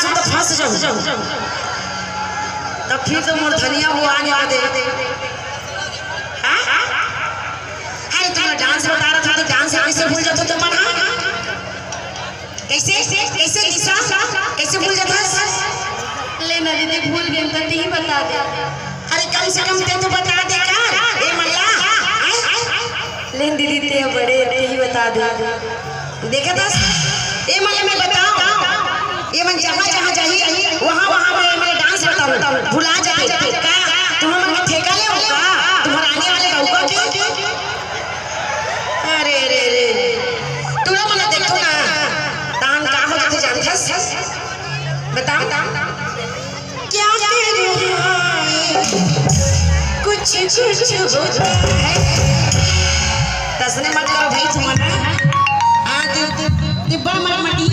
सुन तो फंस जाऊं तब फिर तो मोर धनिया वो आने दे। अरे तुम डांस बता रहा था तो डांस कैसे भूल जाते तुम? कैसे कैसे दिशा कैसे भूल जाता? ले ना दीदी भूल गए तो ही बता दे। अरे कम से कम ते तो बता दे का ए मल्ला। ले दीदी ते बड़े ते ही बता दे। देखे दस ए मल्ला मैं बताऊं ये मन जहां जहां जाही वहां वहां मैं डांस बताऊं भुला जाते का तुम मन के ठेका ले हो का तुम्हारा आने वाले बहू के। अरे रे रे तू ना मन देखो ना तान का हो जाते जानथस बताओ क्या तेरे कुछ कुछ होता है तसने मत करो भाई तुम ना आ दे बड़ मर मटी